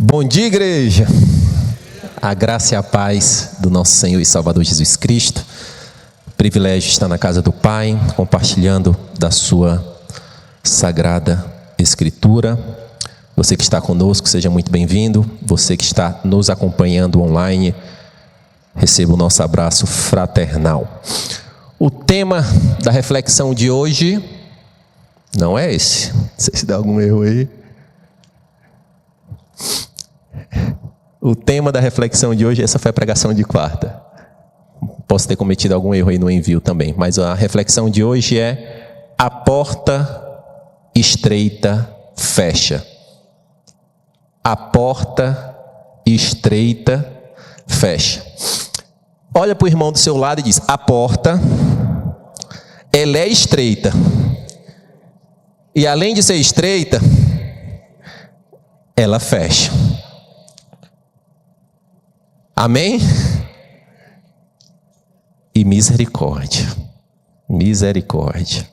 Bom dia, igreja. A graça e a paz do nosso Senhor e Salvador Jesus Cristo. Privilégio estar na casa do Pai, compartilhando da sua sagrada Escritura. Você que está conosco, seja muito bem-vindo. Você que está nos acompanhando online, receba o nosso abraço fraternal. O tema da reflexão de hoje não é esse. Não sei se dá algum erro aí. O tema da reflexão de hoje, essa foi a pregação de quarta. Posso ter cometido algum erro aí no envio também, mas a reflexão de hoje é: a porta estreita fecha. A porta estreita fecha. Olha para o irmão do seu lado e diz: a porta, ela é estreita. E além de ser estreita, ela fecha. Amém? E misericórdia. Misericórdia.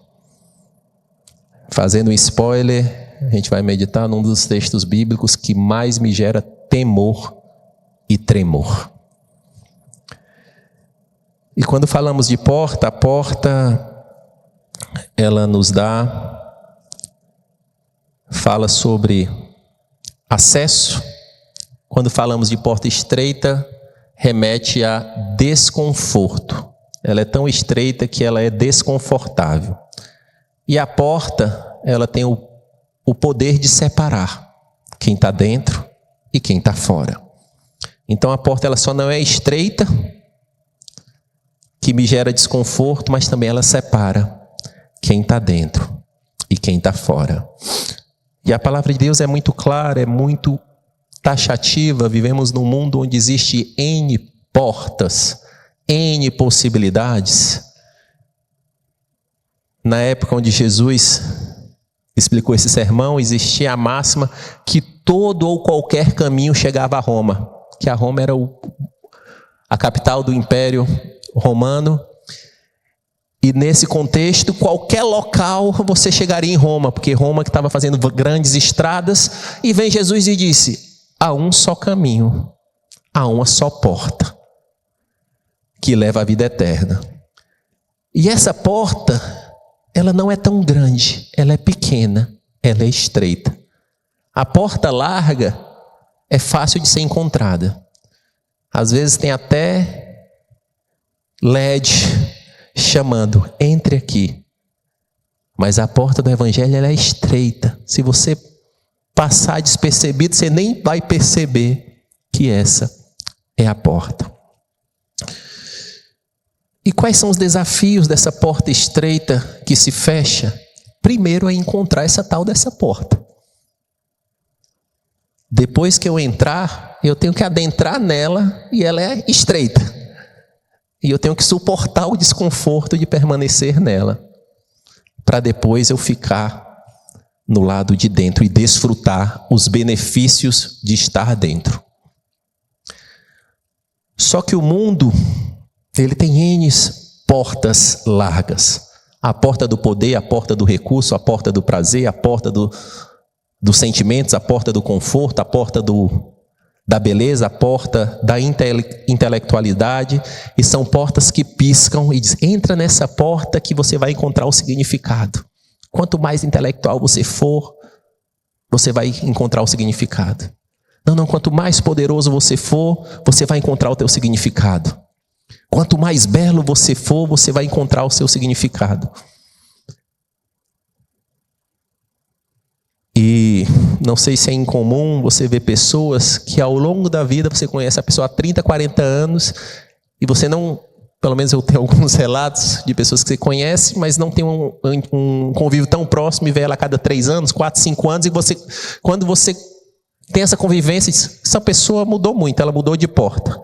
Fazendo um spoiler, a gente vai meditar num dos textos bíblicos que mais me gera temor e tremor. E quando falamos de porta, a porta, ela nos fala sobre acesso. Quando falamos de porta estreita, remete a desconforto. Ela é tão estreita que ela é desconfortável. E a porta, ela tem o poder de separar quem está dentro e quem está fora. Então a porta, ela só não é estreita, que me gera desconforto, mas também ela separa quem está dentro e quem está fora. E a palavra de Deus é muito clara, é muito taxativa. Vivemos num mundo onde existe N portas, N possibilidades. Na época onde Jesus explicou esse sermão, existia a máxima que todo ou qualquer caminho chegava a Roma, que a Roma era a capital do Império Romano. E nesse contexto, qualquer local você chegaria em Roma, porque Roma que estava fazendo grandes estradas, e vem Jesus e disse: há um só caminho, há uma só porta, que leva à vida eterna. E essa porta, ela não é tão grande, ela é pequena, ela é estreita. A porta larga é fácil de ser encontrada. Às vezes tem até LED chamando: entre aqui. Mas a porta do Evangelho, ela é estreita. Se você passar despercebido, você nem vai perceber que essa é a porta. E quais são os desafios dessa porta estreita que se fecha? Primeiro é encontrar essa tal dessa porta. Depois que eu entrar, eu tenho que adentrar nela e ela é estreita. E eu tenho que suportar o desconforto de permanecer nela, para depois eu ficar no lado de dentro e desfrutar os benefícios de estar dentro. Só que o mundo, ele tem N portas largas. A porta do poder, a porta do recurso, a porta do prazer, a porta dos sentimentos, a porta do conforto, a porta da beleza, a porta da intelectualidade. E são portas que piscam e diz: entra nessa porta que você vai encontrar o significado. Quanto mais intelectual você for, você vai encontrar o significado. Não, quanto mais poderoso você for, você vai encontrar o teu significado. Quanto mais belo você for, você vai encontrar o seu significado. E não sei se é incomum você ver pessoas que ao longo da vida você conhece a pessoa há 30, 40 anos e você não, pelo menos eu tenho alguns relatos de pessoas que você conhece, mas não tem um convívio tão próximo e vê ela a cada 3 anos, 4, 5 anos, e quando você tem essa convivência, essa pessoa mudou muito, ela mudou de porta.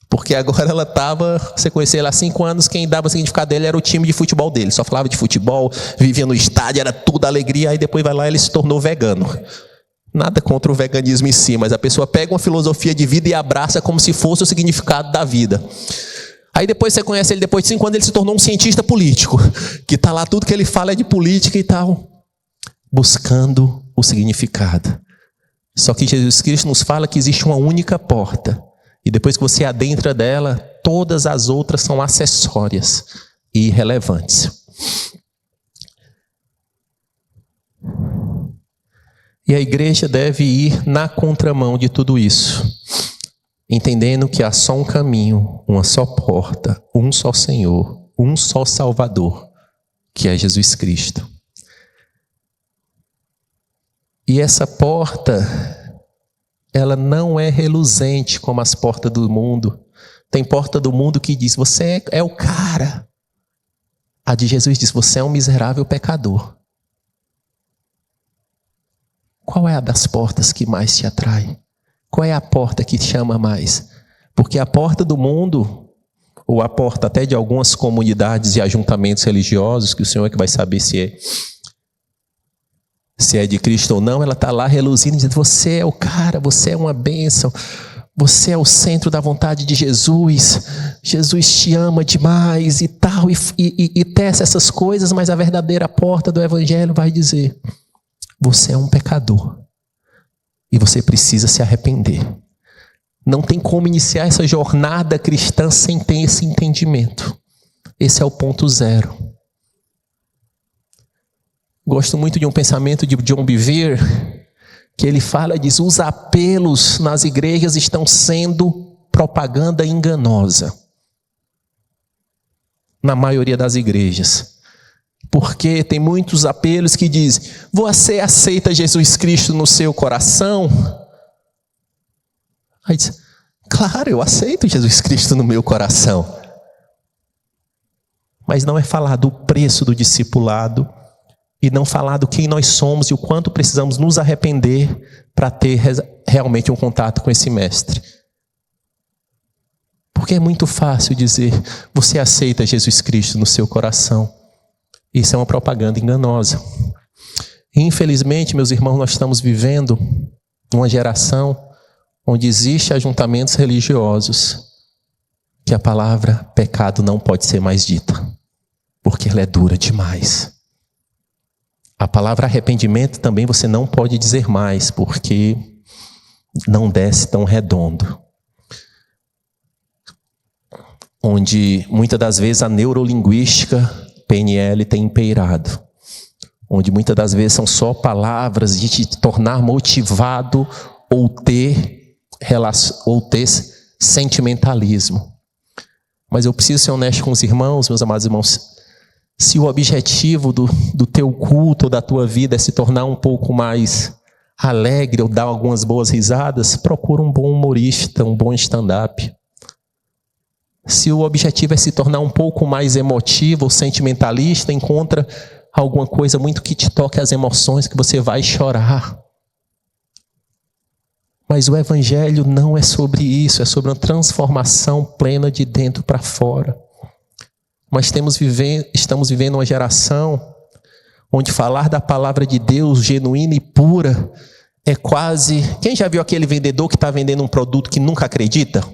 Porque agora você conhecia ela há 5 anos, quem dava o significado dele era o time de futebol dele. Só falava de futebol, vivia no estádio, era tudo alegria, aí depois vai lá e ele se tornou vegano. Nada contra o veganismo em si, mas a pessoa pega uma filosofia de vida e abraça como se fosse o significado da vida. Aí depois você conhece ele, depois de 5 anos ele se tornou um cientista político, que está lá, tudo que ele fala é de política e tal, buscando o significado. Só que Jesus Cristo nos fala que existe uma única porta. E depois que você adentra dela, todas as outras são acessórias e irrelevantes. E a igreja deve ir na contramão de tudo isso, entendendo que há só um caminho, uma só porta, um só Senhor, um só Salvador, que é Jesus Cristo. E essa porta, ela não é reluzente como as portas do mundo. Tem porta do mundo que diz, você é o cara. A de Jesus diz, você é um miserável pecador. Qual é a das portas que mais te atrai? Qual é a porta que te chama mais? Porque a porta do mundo, ou a porta até de algumas comunidades e ajuntamentos religiosos, que o Senhor é que vai saber se é de Cristo ou não, ela está lá reluzindo, dizendo, você é o cara, você é uma bênção, você é o centro da vontade de Jesus, Jesus te ama demais e tal, e tece essas coisas, mas a verdadeira porta do Evangelho vai dizer, você é um pecador e você precisa se arrepender. Não tem como iniciar essa jornada cristã sem ter esse entendimento. Esse é o ponto zero. Gosto muito de um pensamento de John Bevere, que ele fala, diz, os apelos nas igrejas estão sendo propaganda enganosa. Na maioria das igrejas. Porque tem muitos apelos que dizem, você aceita Jesus Cristo no seu coração? Aí diz, claro, eu aceito Jesus Cristo no meu coração. Mas não é falar do preço do discipulado, e não falar do quem nós somos e o quanto precisamos nos arrepender para ter realmente um contato com esse mestre. Porque é muito fácil dizer, você aceita Jesus Cristo no seu coração. Isso é uma propaganda enganosa. Infelizmente, meus irmãos, nós estamos vivendo numa geração onde existem ajuntamentos religiosos que a palavra pecado não pode ser mais dita, porque ela é dura demais. A palavra arrependimento também você não pode dizer mais, porque não desce tão redondo. Onde muitas das vezes a neurolinguística PNL tem imperado. Onde muitas das vezes são só palavras de te tornar motivado ou ter sentimentalismo. Mas eu preciso ser honesto com os irmãos, meus amados irmãos. Se o objetivo do teu culto ou da tua vida é se tornar um pouco mais alegre ou dar algumas boas risadas, procura um bom humorista, um bom stand-up. Se o objetivo é se tornar um pouco mais emotivo ou sentimentalista, encontra alguma coisa muito que te toque as emoções, que você vai chorar. Mas o Evangelho não é sobre isso, é sobre uma transformação plena de dentro para fora. Mas estamos vivendo uma geração onde falar da palavra de Deus genuína e pura é quase... Quem já viu aquele vendedor que está vendendo um produto que nunca acredita?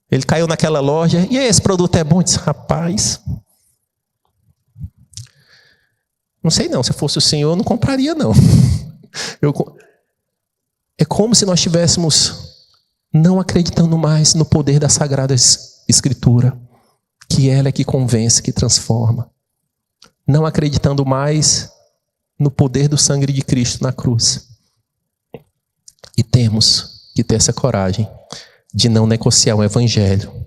Ele caiu naquela loja, e esse produto é bom? Eu disse, rapaz, não sei não, se fosse o Senhor eu não compraria não. É como se nós estivéssemos não acreditando mais no poder da Sagrada Escritura, que ela é que convence, que transforma. Não acreditando mais no poder do sangue de Cristo na cruz. E temos que ter essa coragem de não negociar o Evangelho.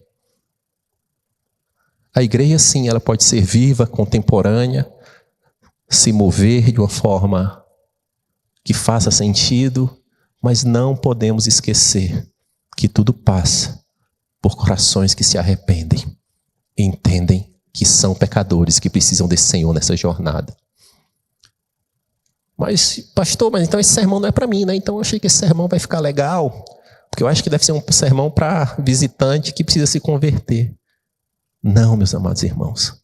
A igreja, sim, ela pode ser viva, contemporânea, se mover de uma forma que faça sentido, mas não podemos esquecer que tudo passa por corações que se arrependem. Entendem que são pecadores, que precisam desse Senhor nessa jornada. Mas, pastor, mas então esse sermão não é para mim, né? Então eu achei que esse sermão vai ficar legal, porque eu acho que deve ser um sermão para visitante que precisa se converter. Não, meus amados irmãos.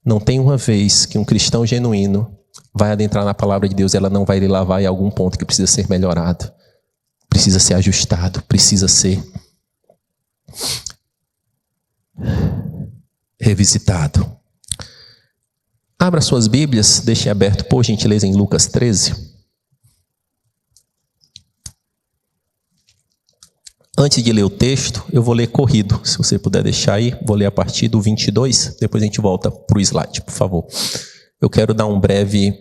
Não tem uma vez que um cristão genuíno vai adentrar na palavra de Deus e ela não vai lhe lavar em algum ponto que precisa ser melhorado. Precisa ser ajustado, precisa ser revisitado. Abra suas Bíblias, deixem aberto, por gentileza, em Lucas 13. Antes de ler o texto, eu vou ler corrido. Se você puder deixar aí, vou ler a partir do 22, depois a gente volta para o slide, por favor. Eu quero dar um breve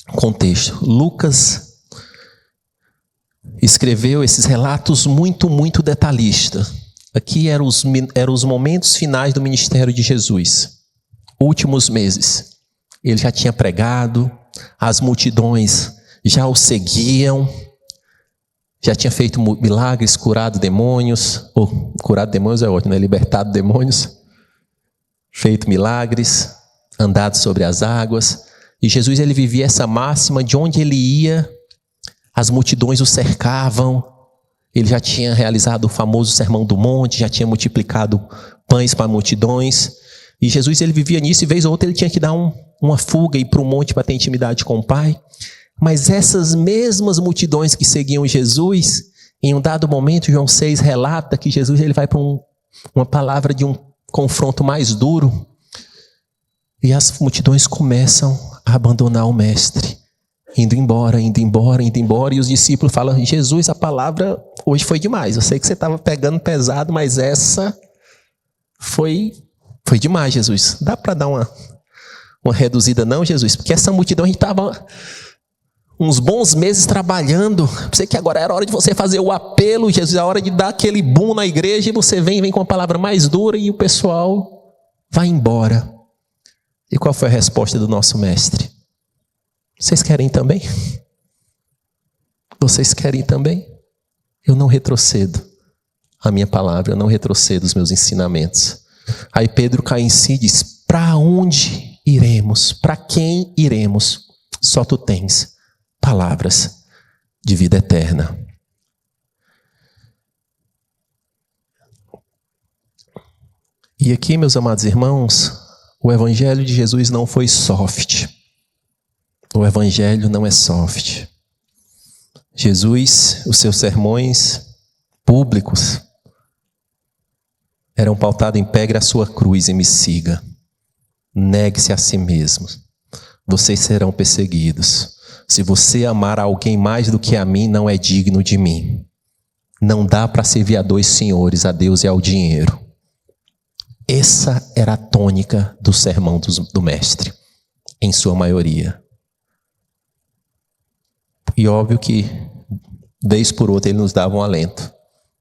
contexto. Lucas escreveu esses relatos muito detalhistas. Aqui eram os momentos finais do ministério de Jesus. Últimos meses. Ele já tinha pregado, as multidões já o seguiam, já tinha feito milagres, curado demônios, curado demônios é ótimo, né? Libertado demônios, feito milagres, andado sobre as águas. E Jesus, ele vivia essa máxima, de onde ele ia, as multidões o cercavam. Ele já tinha realizado o famoso Sermão do Monte, já tinha multiplicado pães para multidões. E Jesus, ele vivia nisso, e vez ou outra ele tinha que dar uma fuga e ir para o monte para ter intimidade com o Pai. Mas essas mesmas multidões que seguiam Jesus, em um dado momento, João 6 relata que Jesus, ele vai para uma palavra de um confronto mais duro. E as multidões começam a abandonar o mestre. Indo embora. E os discípulos falam: Jesus, a palavra hoje foi demais. Eu sei que você estava pegando pesado, mas essa foi demais, Jesus. Dá para dar uma reduzida não, Jesus? Porque essa multidão, a gente estava uns bons meses trabalhando. Sei que agora era hora de você fazer o apelo, Jesus, é hora de dar aquele boom na igreja, e você vem com a palavra mais dura e o pessoal vai embora. E qual foi a resposta do nosso mestre? Vocês querem também? Vocês querem também? Eu não retrocedo a minha palavra, eu não retrocedo os meus ensinamentos. Aí Pedro cai em si e diz: para onde iremos? Para quem iremos? Só tu tens palavras de vida eterna. E aqui, meus amados irmãos, o evangelho de Jesus não foi soft. O evangelho não é soft. Jesus, os seus sermões públicos eram pautados em: pegue a sua cruz e me siga. Negue-se a si mesmo. Vocês serão perseguidos. Se você amar alguém mais do que a mim, não é digno de mim. Não dá para servir a dois senhores, a Deus e ao dinheiro. Essa era a tônica do sermão do mestre, em sua maioria. E óbvio que, vez por outra, ele nos dava um alento.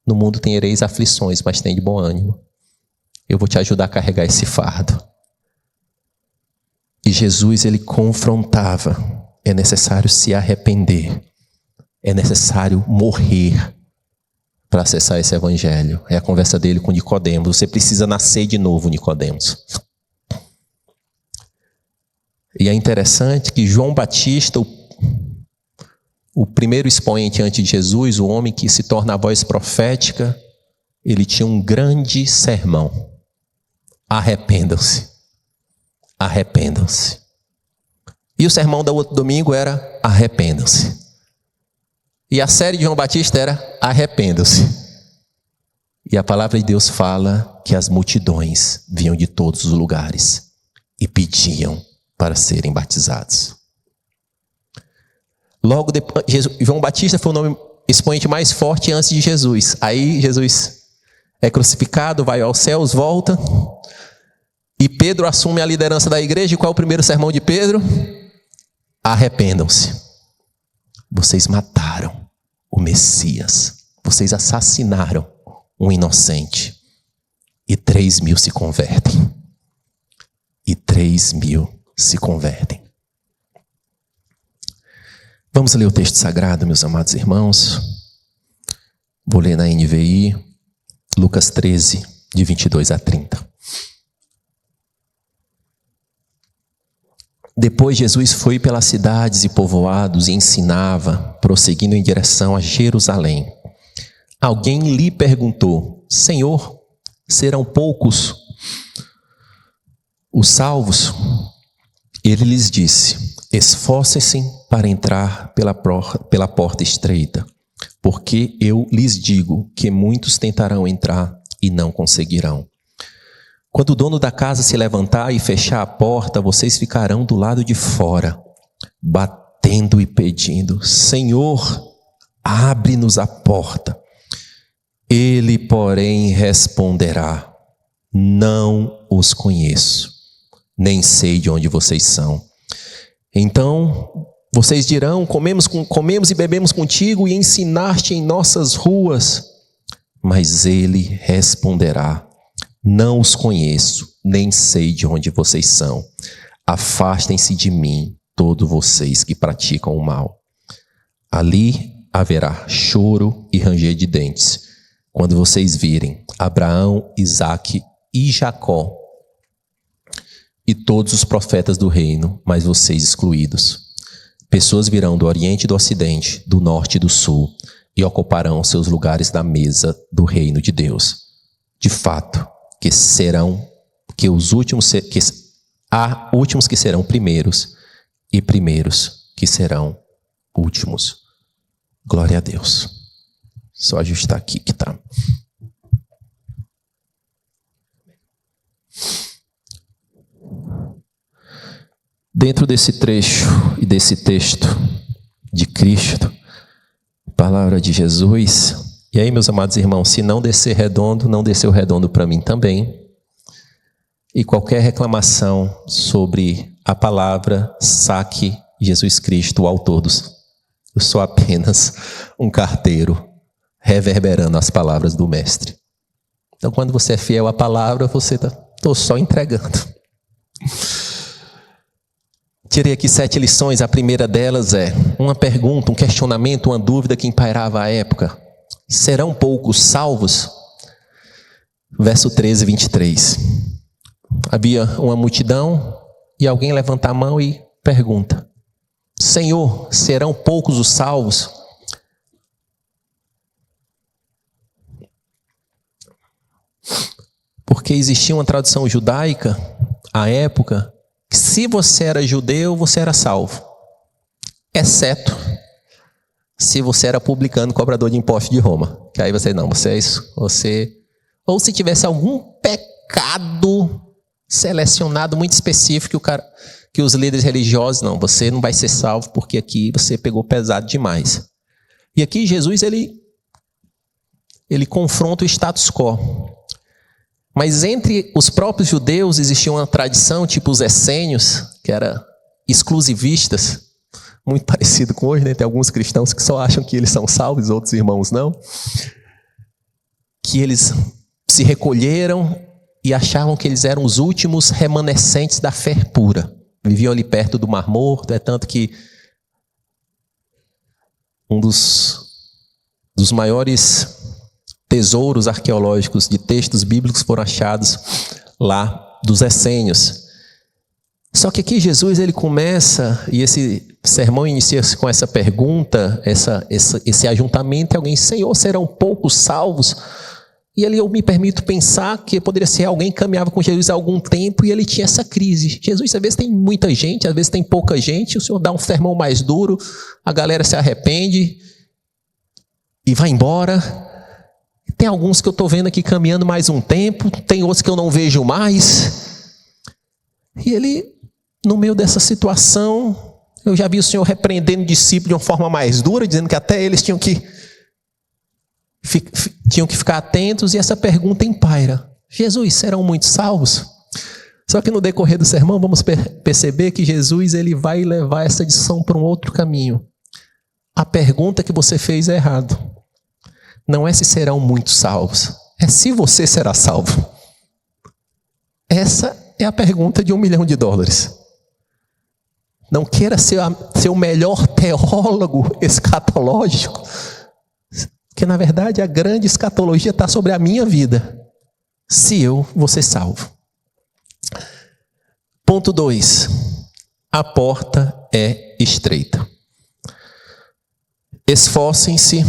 No mundo tereis aflições, mas tem de bom ânimo. Eu vou te ajudar a carregar esse fardo. E Jesus, ele confrontava: é necessário se arrepender. É necessário morrer para acessar esse evangelho. É a conversa dele com Nicodemos. Você precisa nascer de novo, Nicodemos. E é interessante que João Batista, o primeiro expoente antes de Jesus, o homem que se torna a voz profética, ele tinha um grande sermão: arrependam-se. Arrependam-se. E o sermão do outro domingo era: arrependam-se. E a série de João Batista era: arrependam-se. E a palavra de Deus fala que as multidões vinham de todos os lugares e pediam para serem batizados. Logo depois, João Batista foi o nome expoente mais forte antes de Jesus. Aí Jesus é crucificado, vai aos céus, volta. E Pedro assume a liderança da igreja. E qual é o primeiro sermão de Pedro? Arrependam-se. Vocês mataram o Messias. Vocês assassinaram um inocente. E 3.000 se convertem. E 3.000 se convertem. Vamos ler o texto sagrado, meus amados irmãos. Vou ler na NVI, Lucas 13, de 22 a 30. Depois Jesus foi pelas cidades e povoados e ensinava, prosseguindo em direção a Jerusalém. Alguém lhe perguntou: Senhor, serão poucos os salvos? Ele lhes disse: esforcem-se para entrar pela porta estreita, porque eu lhes digo que muitos tentarão entrar e não conseguirão. Quando o dono da casa se levantar e fechar a porta, vocês ficarão do lado de fora, batendo e pedindo: Senhor, abre-nos a porta. Ele, porém, responderá: não os conheço, nem sei de onde vocês são. Então vocês dirão: comemos e bebemos contigo e ensinaste em nossas ruas. Mas ele responderá: não os conheço, nem sei de onde vocês são. Afastem-se de mim, todos vocês que praticam o mal. Ali haverá choro e ranger de dentes, quando vocês virem Abraão, Isaque e Jacó e todos os profetas do reino, mas vocês excluídos. Pessoas virão do oriente e do ocidente, do norte e do sul, e ocuparão seus lugares na mesa do reino de Deus. De fato, há últimos que serão primeiros, e primeiros que serão últimos. Glória a Deus. Só ajustar aqui que tá. Dentro desse trecho e desse texto de Cristo, palavra de Jesus. E aí, meus amados irmãos, se não descer redondo, não desceu redondo para mim também. E qualquer reclamação sobre a palavra, saque Jesus Cristo, o autor dos. Eu sou apenas um carteiro reverberando as palavras do Mestre. Então, quando você é fiel à palavra, você estou só entregando. Tirei aqui 7 lições. A primeira delas é uma pergunta, um questionamento, uma dúvida que empairava à época. Serão poucos salvos? Verso 13, 23. Havia uma multidão e alguém levanta a mão e pergunta: Senhor, serão poucos os salvos? Porque existia uma tradição judaica à época que se você era judeu, você era salvo. Exceto se você era publicano, cobrador de impostos de Roma. Que aí você é isso. Ou se tivesse algum pecado selecionado muito específico que os líderes religiosos, não, você não vai ser salvo porque aqui você pegou pesado demais. E aqui Jesus, ele confronta o status quo. Mas entre os próprios judeus existia uma tradição, tipo os essênios, que eram exclusivistas, muito parecido com hoje, né? Tem alguns cristãos que só acham que eles são salvos, outros irmãos não. Que eles se recolheram e achavam que eles eram os últimos remanescentes da fé pura. Viviam ali perto do Mar Morto, é tanto que um dos maiores tesouros arqueológicos de textos bíblicos foram achados lá dos essênios. Só que aqui Jesus ele começa, e esse sermão inicia-se com essa pergunta, esse ajuntamento, e alguém: Senhor, serão poucos salvos? E ali eu me permito pensar que poderia ser alguém que caminhava com Jesus há algum tempo e ele tinha essa crise. Jesus, às vezes tem muita gente, às vezes tem pouca gente, o Senhor dá um sermão mais duro, a galera se arrepende e vai embora. Tem alguns que eu estou vendo aqui caminhando mais um tempo, tem outros que eu não vejo mais. E ele, no meio dessa situação, eu já vi o Senhor repreendendo o discípulo de uma forma mais dura, dizendo que até eles tinham que ficar atentos, e essa pergunta empaira: Jesus, serão muitos salvos? Só que no decorrer do sermão vamos perceber que Jesus ele vai levar essa discussão para um outro caminho. A pergunta que você fez é errado. Não é se serão muitos salvos, é se você será salvo. Essa é a pergunta de $1 milhão. Não queira ser o melhor teólogo escatológico, que na verdade a grande escatologia está sobre a minha vida. Se eu vou ser salvo. Ponto 2. A porta é estreita. Esforcem-se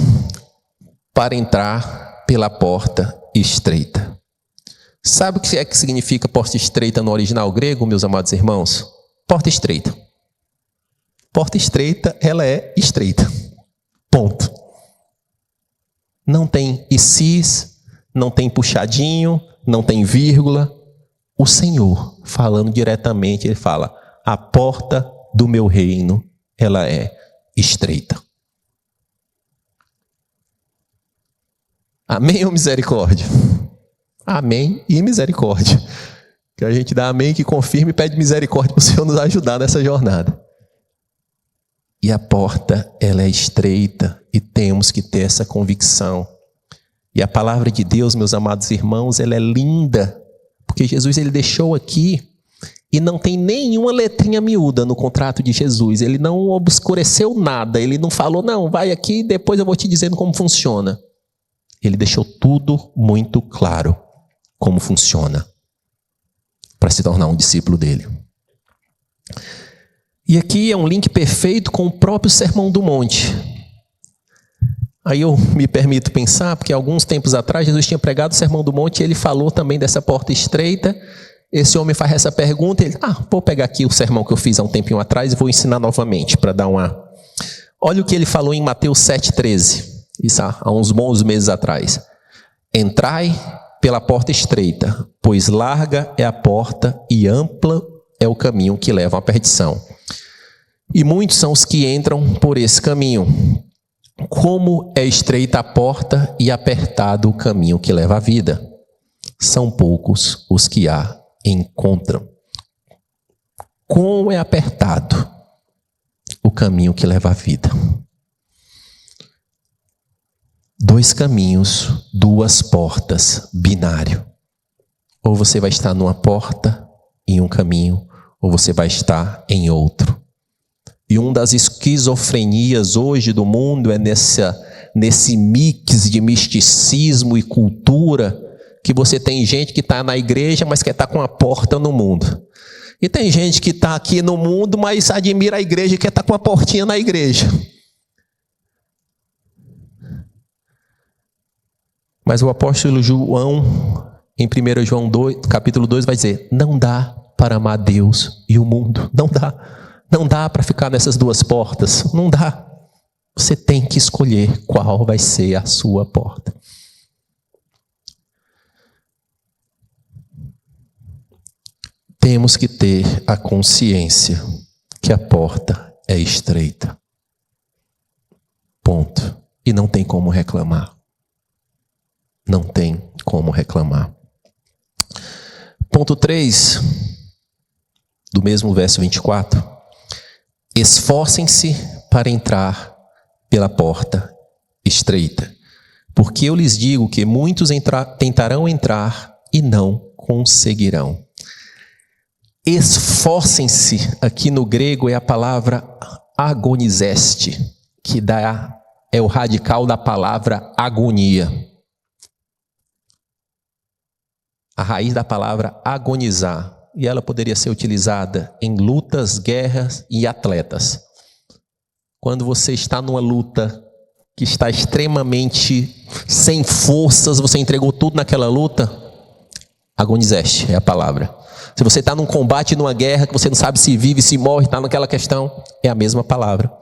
para entrar pela porta estreita. Sabe o que é que significa porta estreita no original grego, meus amados irmãos? Porta estreita. Porta estreita, ela é estreita. Ponto. Não tem icis, não tem puxadinho, não tem vírgula. O Senhor, falando diretamente, ele fala: a porta do meu reino, ela é estreita. Amém ou misericórdia? Amém e misericórdia. Que a gente dá amém que confirma e pede misericórdia para o Senhor nos ajudar nessa jornada. E a porta, ela é estreita e temos que ter essa convicção. E a palavra de Deus, meus amados irmãos, ela é linda. Porque Jesus, ele deixou aqui e não tem nenhuma letrinha miúda no contrato de Jesus. Ele não obscureceu nada. Ele não falou, não, vai aqui, depois eu vou te dizendo como funciona. Ele deixou tudo muito claro como funciona para se tornar um discípulo dele. E aqui é um link perfeito com o próprio Sermão do Monte. Aí eu me permito pensar, porque alguns tempos atrás Jesus tinha pregado o Sermão do Monte e ele falou também dessa porta estreita. Esse homem faz essa pergunta e ele, vou pegar aqui o sermão que eu fiz há um tempinho atrás e vou ensinar novamente para dar uma... Olha o que ele falou em Mateus 7,13, isso há uns bons meses atrás. Entrai pela porta estreita, pois larga é a porta e ampla é o caminho que leva à perdição. E muitos são os que entram por esse caminho. Como é estreita a porta e apertado o caminho que leva à vida. São poucos os que a encontram. Como é apertado o caminho que leva à vida. 2 caminhos, 2 portas, binário. Ou você vai estar numa porta, em um caminho, ou você vai estar em outro. E uma das esquizofrenias hoje do mundo é nesse mix de misticismo e cultura, que você tem gente que está na igreja, mas quer estar com a porta no mundo. E tem gente que está aqui no mundo, mas admira a igreja e quer estar com a portinha na igreja. Mas o apóstolo João, em 1 João 2, capítulo 2, vai dizer, não dá para amar Deus e o mundo. Não dá. Não dá para ficar nessas 2 portas. Não dá. Você tem que escolher qual vai ser a sua porta. Temos que ter a consciência que a porta é estreita. Ponto. E não tem como reclamar. Não tem como reclamar. Ponto 3, do mesmo verso 24. Esforcem-se para entrar pela porta estreita, porque eu lhes digo que muitos tentarão entrar e não conseguirão. Esforcem-se, aqui no grego é a palavra agonizeste, que é o radical da palavra agonia. A raiz da palavra agonizar, e ela poderia ser utilizada em lutas, guerras e atletas. Quando você está numa luta que está extremamente sem forças, você entregou tudo naquela luta, agonizeste é a palavra. Se você está num combate, numa guerra, que você não sabe se vive, se morre, está naquela questão, é a mesma palavra.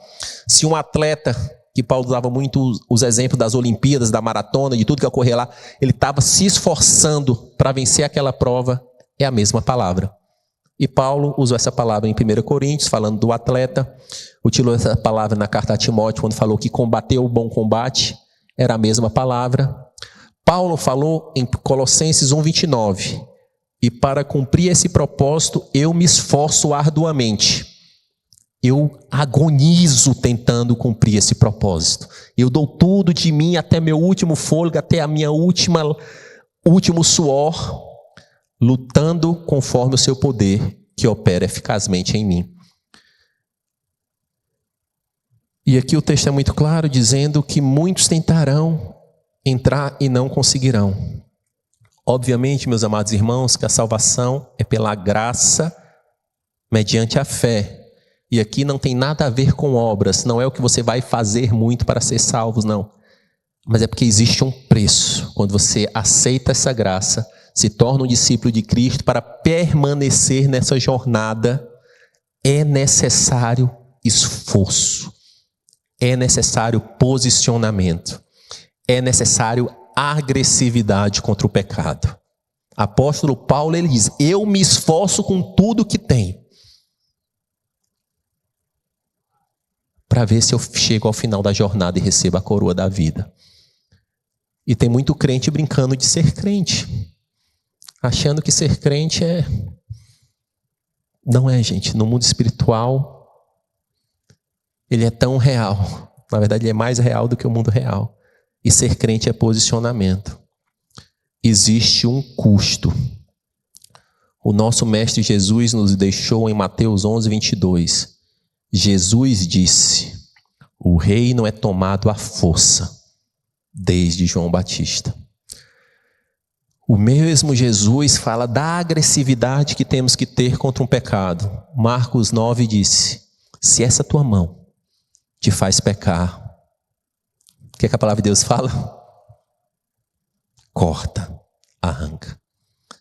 Se um atleta, que Paulo usava muito os exemplos das Olimpíadas, da maratona, de tudo que ocorria lá, ele estava se esforçando para vencer aquela prova, é a mesma palavra. E Paulo usou essa palavra em 1 Coríntios, falando do atleta, utilizou essa palavra na carta a Timóteo, quando falou que combateu o bom combate, era a mesma palavra. Paulo falou em Colossenses 1:29, e para cumprir esse propósito, eu me esforço arduamente. Eu agonizo tentando cumprir esse propósito. Eu dou tudo de mim, até meu último fôlego, até a minha último suor, lutando conforme o seu poder, que opera eficazmente em mim. E aqui o texto é muito claro, dizendo que muitos tentarão entrar e não conseguirão. Obviamente, meus amados irmãos, que a salvação é pela graça, mediante a fé. E aqui não tem nada a ver com obras, não é o que você vai fazer muito para ser salvos, não. Mas é porque existe um preço. Quando você aceita essa graça, se torna um discípulo de Cristo, para permanecer nessa jornada, é necessário esforço, é necessário posicionamento, é necessário agressividade contra o pecado. Apóstolo Paulo, ele diz, eu me esforço com tudo que tenho, para ver se eu chego ao final da jornada e recebo a coroa da vida. E tem muito crente brincando de ser crente, achando que ser crente é... Não é, gente. No mundo espiritual, ele é tão real. Na verdade, ele é mais real do que o mundo real. E ser crente é posicionamento. Existe um custo. O nosso Mestre Jesus nos deixou em Mateus 11, 22. Jesus disse: o reino é tomado à força, desde João Batista. O mesmo Jesus fala da agressividade que temos que ter contra um pecado. Marcos 9 disse: se essa tua mão te faz pecar, o que é que a palavra de Deus fala? Corta, arranca.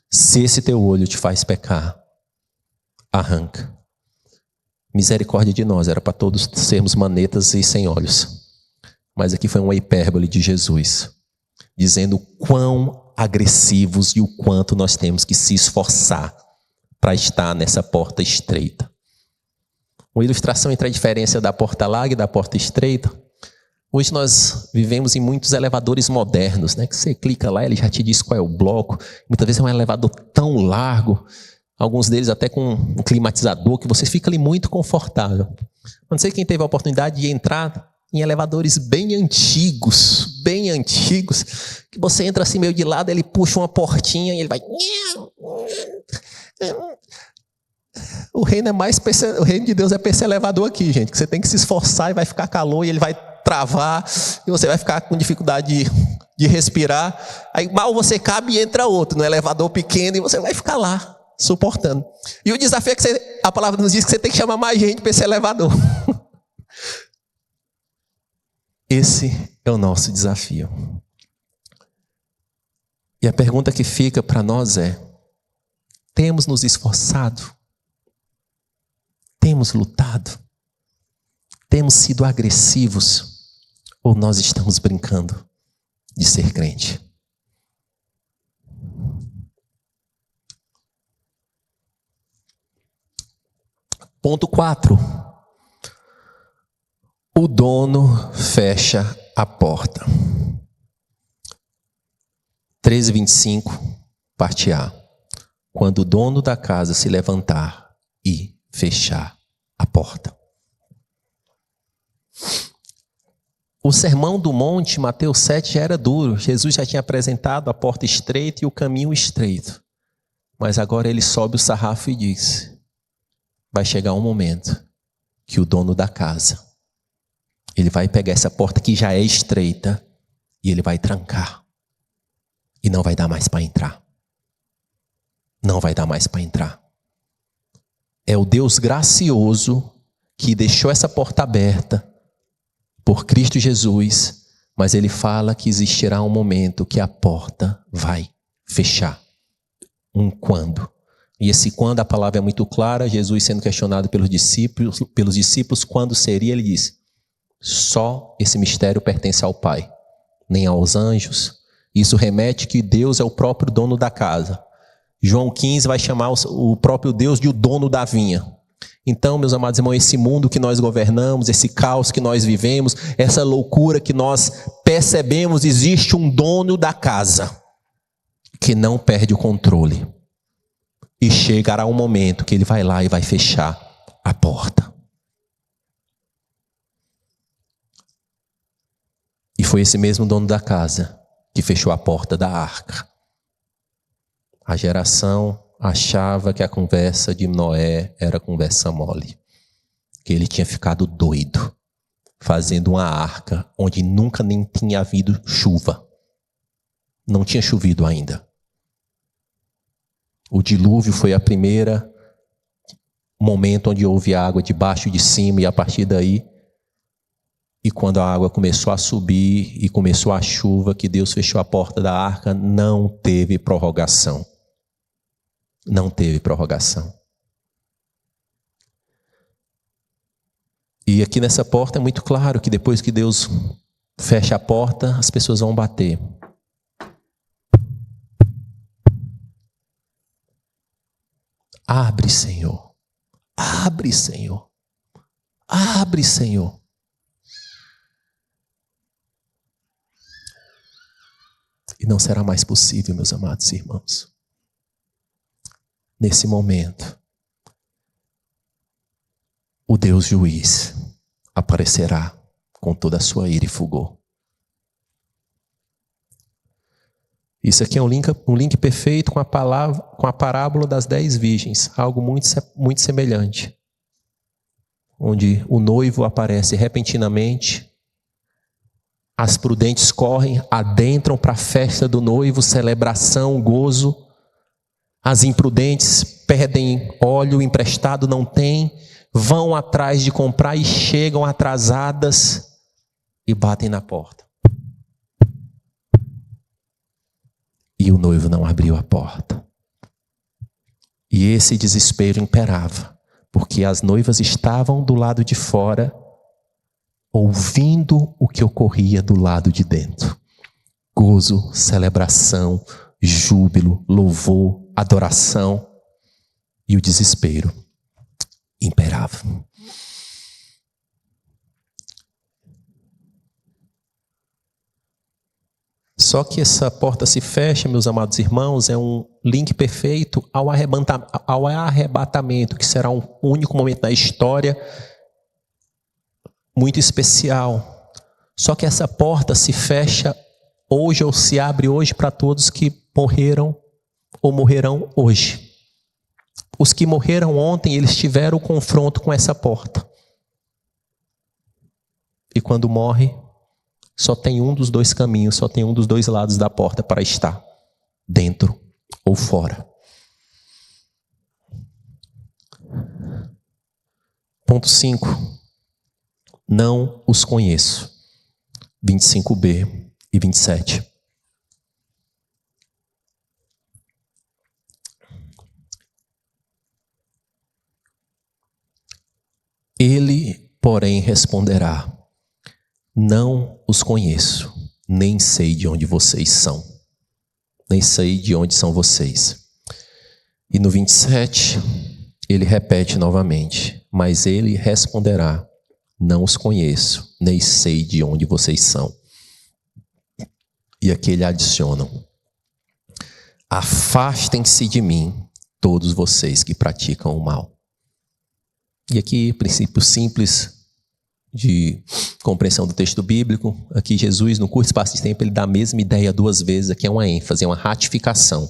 Se esse teu olho te faz pecar, arranca. Misericórdia de nós, era para todos sermos manetas e sem olhos. Mas aqui foi uma hipérbole de Jesus, dizendo quão agressivos e o quanto nós temos que se esforçar para estar nessa porta estreita. Uma ilustração entre a diferença da porta larga e da porta estreita. Hoje nós vivemos em muitos elevadores modernos, né? Que você clica lá, ele já te diz qual é o bloco. Muitas vezes é um elevador tão largo, alguns deles até com um climatizador, que você fica ali muito confortável. Não sei quem teve a oportunidade de entrar em elevadores bem antigos, que você entra assim meio de lado, ele puxa uma portinha e ele vai... O reino de Deus é para esse elevador aqui, gente, que você tem que se esforçar e vai ficar calor e ele vai travar e você vai ficar com dificuldade de respirar. Aí mal você cabe e entra outro no elevador pequeno e você vai ficar lá, suportando. E o desafio é que a palavra nos diz que você tem que chamar mais gente para esse elevador. Esse é o nosso desafio. E a pergunta que fica para nós é: temos nos esforçado? Temos lutado? Temos sido agressivos? Ou nós estamos brincando de ser crente? Ponto 4. O dono fecha a porta. 13:25, parte A. Quando o dono da casa se levantar e fechar a porta. O sermão do monte, Mateus 7, já era duro. Jesus já tinha apresentado a porta estreita e o caminho estreito. Mas agora ele sobe o sarrafo e diz: vai chegar um momento que o dono da casa, ele vai pegar essa porta que já é estreita e ele vai trancar. E não vai dar mais para entrar. Não vai dar mais para entrar. É o Deus gracioso que deixou essa porta aberta por Cristo Jesus, mas ele fala que existirá um momento que a porta vai fechar. Um quando. E esse quando, a palavra é muito clara. Jesus sendo questionado pelos discípulos quando seria, ele diz: só esse mistério pertence ao Pai, nem aos anjos. Isso remete que Deus é o próprio dono da casa. João 15 vai chamar o próprio Deus de o dono da vinha. Então, meus amados irmãos, esse mundo que nós governamos, esse caos que nós vivemos, essa loucura que nós percebemos, existe um dono da casa que não perde o controle. E chegará um momento que ele vai lá e vai fechar a porta. E foi esse mesmo dono da casa que fechou a porta da arca. A geração achava que a conversa de Noé era conversa mole. Que ele tinha ficado doido, fazendo uma arca onde nunca nem tinha havido chuva. Não tinha chovido ainda. O dilúvio foi a primeira momento onde houve água de baixo e de cima, e a partir daí, e quando a água começou a subir e começou a chuva, que Deus fechou a porta da arca, não teve prorrogação. Não teve prorrogação. E aqui nessa porta é muito claro que depois que Deus fecha a porta, as pessoas vão bater. Abre, Senhor. Abre, Senhor. Abre, Senhor. não será mais possível, meus amados irmãos. Nesse momento, o Deus juiz aparecerá com toda a sua ira e fulgor. Isso aqui é um link perfeito com a parábola das 10 virgens, algo muito semelhante, onde o noivo aparece repentinamente, as prudentes correm, adentram para a festa do noivo, celebração, gozo. As imprudentes pedem óleo emprestado, não tem, vão atrás de comprar e chegam atrasadas e batem na porta. E o noivo não abriu a porta. E esse desespero imperava, porque as noivas estavam do lado de fora, ouvindo o que ocorria do lado de dentro. Gozo, celebração, júbilo, louvor, adoração. E o desespero imperava. Só que essa porta se fecha, meus amados irmãos, é um link perfeito ao arrebatamento, que será um único momento da história muito especial. Só que essa porta se fecha hoje, ou se abre hoje para todos que morreram ou morrerão hoje. Os que morreram ontem, eles tiveram o confronto com essa porta. E quando morre, só tem um dos dois caminhos, só tem um dos dois lados da porta para estar, dentro ou fora. Ponto 5. Não os conheço. 25b e 27. Ele, porém, responderá: não os conheço, nem sei de onde vocês são. Nem sei de onde são vocês. E no 27, ele repete novamente: mas ele responderá: não os conheço, nem sei de onde vocês são. E aqui ele adiciona: afastem-se de mim, todos vocês que praticam o mal. E aqui, princípio simples de compreensão do texto bíblico. Aqui Jesus, no curto espaço de tempo, ele dá a mesma ideia 2 vezes. Aqui é uma ênfase, é uma ratificação.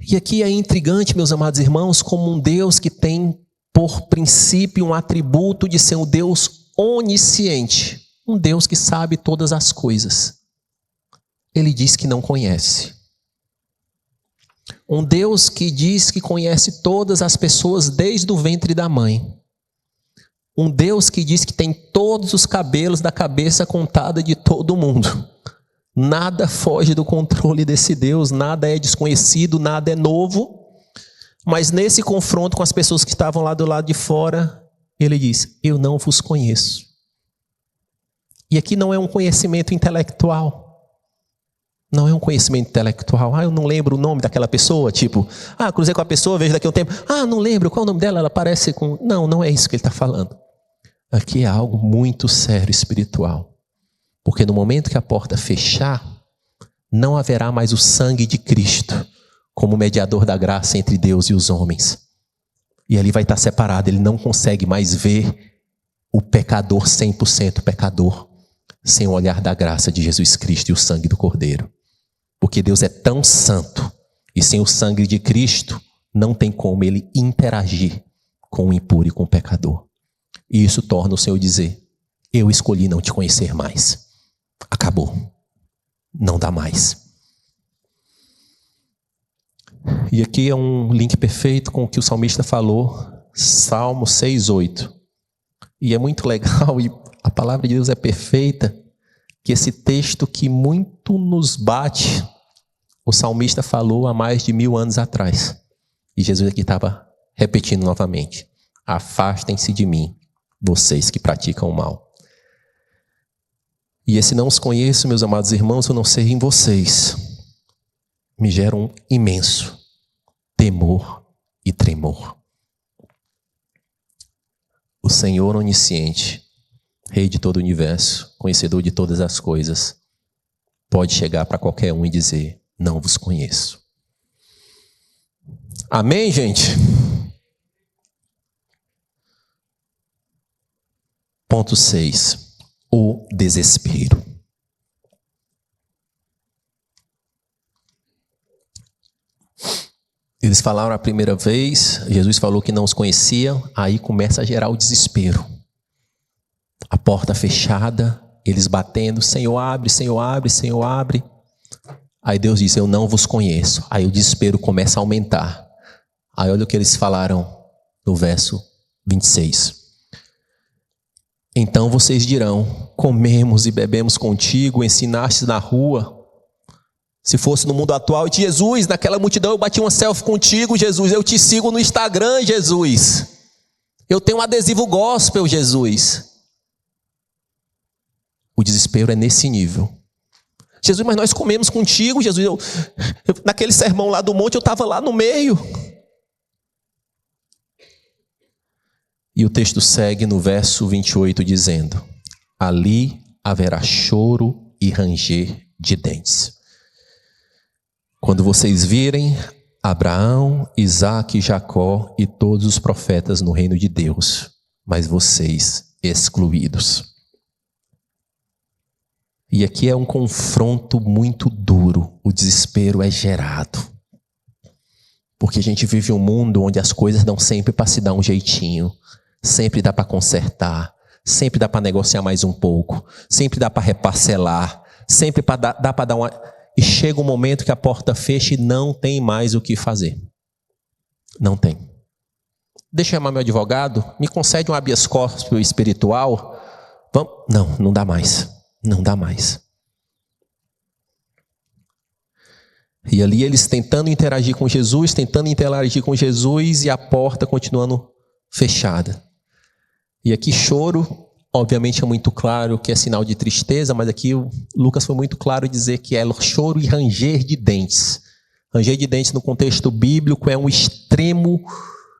E aqui é intrigante, meus amados irmãos, como um Deus que tem por princípio um atributo de ser um Deus onisciente, um Deus que sabe todas as coisas. Ele diz que não conhece. Um Deus que diz que conhece todas as pessoas desde o ventre da mãe. Um Deus que diz que tem todos os cabelos da cabeça contada de todo mundo. Nada foge do controle desse Deus, nada é desconhecido, nada é novo. Mas nesse confronto com as pessoas que estavam lá do lado de fora, ele diz: eu não vos conheço. E aqui não é um conhecimento intelectual. Não é um conhecimento intelectual. Eu não lembro o nome daquela pessoa, tipo, cruzei com a pessoa, vejo daqui a um tempo, não lembro, qual é o nome dela? Ela parece com... Não é isso que ele está falando. Aqui é algo muito sério, espiritual. Porque no momento que a porta fechar, não haverá mais o sangue de Cristo como mediador da graça entre Deus e os homens. E ali vai estar separado, ele não consegue mais ver o pecador 100% pecador, sem o olhar da graça de Jesus Cristo e o sangue do Cordeiro. Porque Deus é tão santo, e sem o sangue de Cristo, não tem como ele interagir com o impuro e com o pecador. E isso torna o Senhor dizer: eu escolhi não te conhecer mais. Acabou. Não dá mais. E aqui é um link perfeito com o que o salmista falou, Salmo 6:8. E é muito legal, e a palavra de Deus é perfeita, que esse texto que muito nos bate, o salmista falou há mais de 1000 anos atrás. E Jesus aqui estava repetindo novamente: afastem-se de mim, vocês que praticam o mal. E esse não os conheço, meus amados irmãos, eu não sei em vocês, me gera um imenso temor e tremor. O Senhor onisciente, Rei de todo o universo, conhecedor de todas as coisas, pode chegar para qualquer um e dizer: não vos conheço. Amém, gente? Ponto 6. O desespero. Eles falaram a primeira vez, Jesus falou que não os conheciam, aí começa a gerar o desespero. A porta fechada, eles batendo: Senhor, abre, Senhor, abre, Senhor, abre. Aí Deus diz: eu não vos conheço. Aí o desespero começa a aumentar. Aí olha o que eles falaram no verso 26. Então vocês dirão: comemos e bebemos contigo, ensinaste na rua. Se fosse no mundo atual, Jesus, naquela multidão eu bati uma selfie contigo, Jesus. Eu te sigo no Instagram, Jesus. Eu tenho um adesivo gospel, Jesus. O desespero é nesse nível. Jesus, mas nós comemos contigo, Jesus. Naquele sermão lá do monte, eu estava lá no meio. E o texto segue no verso 28 dizendo: ali haverá choro e ranger de dentes. Quando vocês virem Abraão, Isaque, Jacó e todos os profetas no reino de Deus, mas vocês excluídos. E aqui é um confronto muito duro. O desespero é gerado. Porque a gente vive um mundo onde as coisas dão sempre para se dar um jeitinho. Sempre dá para consertar. Sempre dá para negociar mais um pouco. Sempre dá para reparcelar. Sempre dá para dar uma... E chega um momento que a porta fecha e não tem mais o que fazer. Não tem. Deixa eu chamar meu advogado. Me concede um habeas corpus espiritual. Vamos? Não, não dá mais. Não dá mais. E ali eles tentando interagir com Jesus, e a porta continuando fechada. E aqui choro, obviamente é muito claro que é sinal de tristeza, mas aqui o Lucas foi muito claro em dizer que é choro e ranger de dentes. Ranger de dentes no contexto bíblico é um extremo,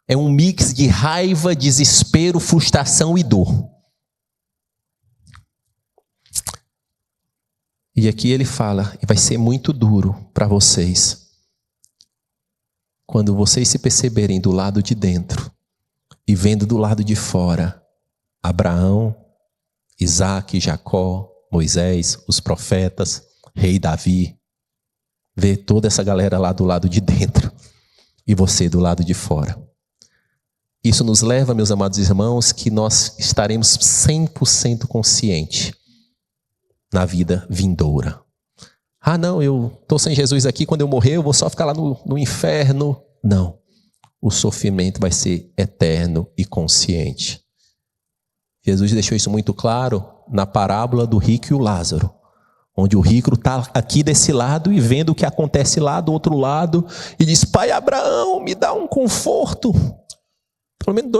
é um mix de raiva, desespero, frustração e dor. E aqui ele fala, e vai ser muito duro para vocês, quando vocês se perceberem do lado de dentro e vendo do lado de fora Abraão, Isaque, Jacó, Moisés, os profetas, rei Davi, ver toda essa galera lá do lado de dentro e você do lado de fora. Isso nos leva, meus amados irmãos, que nós estaremos 100% conscientes na vida vindoura. Ah, não, eu estou sem Jesus aqui, quando eu morrer eu vou só ficar lá no inferno. Não, o sofrimento vai ser eterno e consciente. Jesus deixou isso muito claro na parábola do rico e o Lázaro, onde o rico está aqui desse lado e vendo o que acontece lá do outro lado e diz: Pai Abraão, me dá um conforto, pelo menos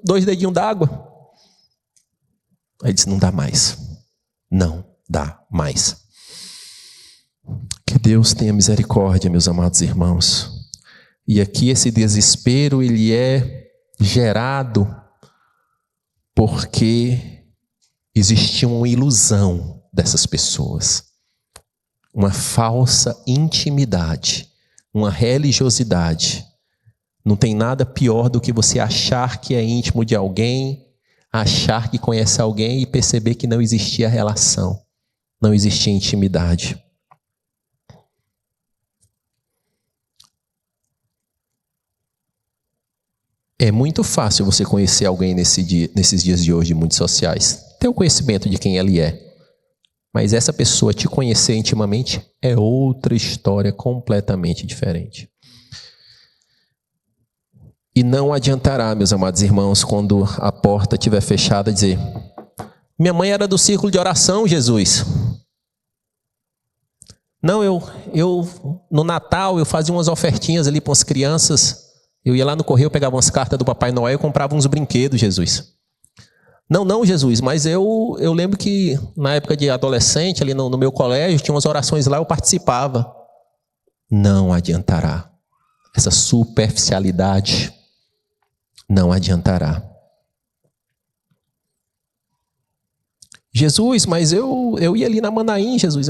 dois dedinhos d'água. Aí diz: não dá mais, não dá mais. Que Deus tenha misericórdia, meus amados irmãos. E aqui esse desespero, ele é gerado porque existia uma ilusão dessas pessoas, uma falsa intimidade, uma religiosidade. Não tem nada pior do que você achar que é íntimo de alguém, achar que conhece alguém e perceber que não existia relação, não existia intimidade. É muito fácil você conhecer alguém nesses dias de hoje, muito sociais. Ter o conhecimento de quem ele é. Mas essa pessoa te conhecer intimamente é outra história completamente diferente. E não adiantará, meus amados irmãos, quando a porta estiver fechada, dizer: minha mãe era do círculo de oração, Jesus. Não, eu no Natal eu fazia umas ofertinhas ali para as crianças. Eu ia lá no correio, pegava umas cartas do Papai Noel e comprava uns brinquedos, Jesus. Não, Jesus, mas eu lembro que na época de adolescente, ali no meu colégio, tinha umas orações lá, eu participava. Não adiantará. Essa superficialidade não adiantará. Jesus, mas eu ia ali na Manaim, Jesus.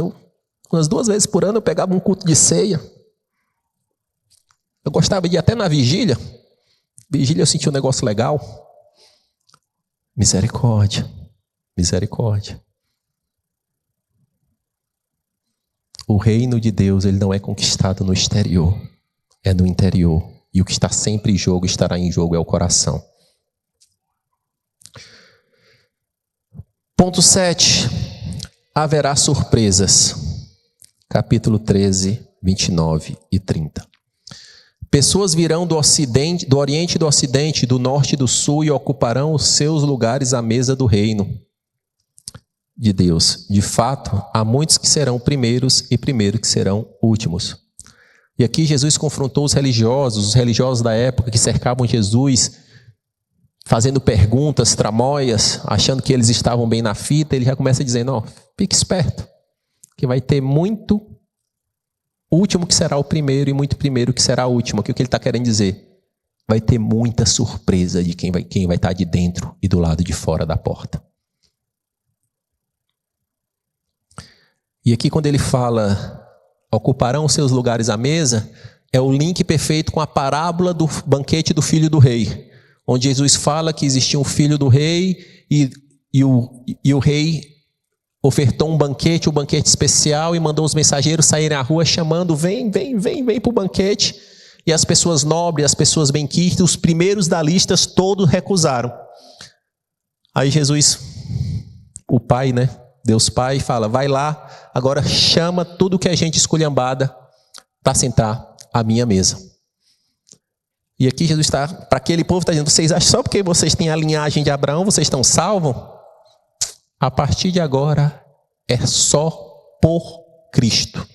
Umas 2 vezes por ano eu pegava um culto de ceia. Eu gostava de ir até na vigília. Vigília eu sentia um negócio legal. Misericórdia. Misericórdia. O reino de Deus, ele não é conquistado no exterior, é no interior. E o que está sempre em jogo, estará em jogo, é o coração. Ponto 7. Haverá surpresas. Capítulo 13, 29 e 30. Pessoas virão do Ocidente, do Oriente e do Ocidente, do Norte e do Sul, e ocuparão os seus lugares à mesa do reino de Deus. De fato, há muitos que serão primeiros e primeiros que serão últimos. E aqui Jesus confrontou os religiosos da época que cercavam Jesus, fazendo perguntas, tramóias, achando que eles estavam bem na fita. Ele já começa dizendo, ó, fique esperto, que vai ter muito último que será o primeiro e muito primeiro que será o último. Aqui o que ele está querendo dizer? Vai ter muita surpresa de quem vai estar de dentro e do lado de fora da porta. E aqui quando ele fala, ocuparão seus lugares à mesa, é o link perfeito com a parábola do banquete do filho do rei, onde Jesus fala que existia um filho do rei e o rei ofertou um banquete especial e mandou os mensageiros saírem à rua chamando, vem para o banquete. E as pessoas nobres, as pessoas benquistas, os primeiros da lista, todos recusaram. Aí Jesus, o Pai, né? Deus Pai, fala, vai lá, agora chama tudo que é gente esculhambada para sentar à minha mesa. E aqui Jesus está, para aquele povo está dizendo, vocês acham só porque vocês têm a linhagem de Abraão, vocês estão salvos? A partir de agora é só por Cristo.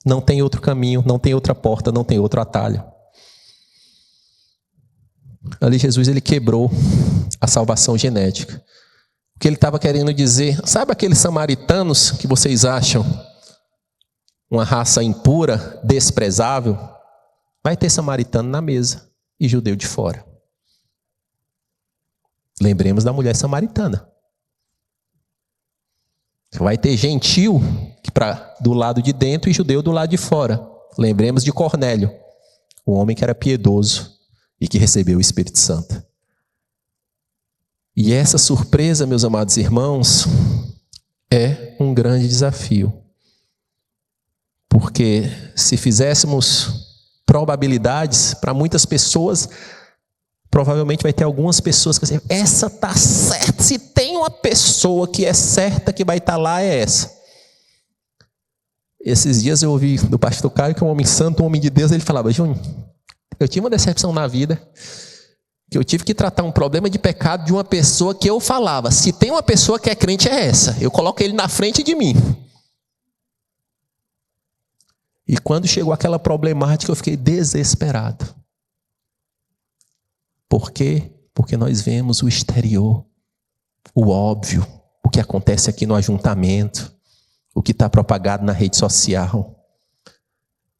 Não tem outro caminho, não tem outra porta, não tem outro atalho. Ali Jesus ele quebrou a salvação genética. O que ele estava querendo dizer, sabe aqueles samaritanos que vocês acham uma raça impura, desprezável? Vai ter samaritano na mesa e judeu de fora. Lembremos da mulher samaritana. Vai ter gentil do lado de dentro e judeu do lado de fora. Lembremos de Cornélio, o homem que era piedoso e que recebeu o Espírito Santo. E essa surpresa, meus amados irmãos, é um grande desafio. Porque se fizéssemos probabilidades para muitas pessoas, provavelmente vai ter algumas pessoas que dizem, essa está certa, se tem uma pessoa que é certa que vai estar lá, é essa. Esses dias eu ouvi do pastor Caio, que é um homem santo, um homem de Deus, ele falava, Júnior, eu tive uma decepção na vida, que eu tive que tratar um problema de pecado de uma pessoa que eu falava, se tem uma pessoa que é crente é essa, eu coloco ele na frente de mim. E quando chegou aquela problemática eu fiquei desesperado. Por quê? Porque nós vemos o exterior, o óbvio, o que acontece aqui no ajuntamento, o que está propagado na rede social.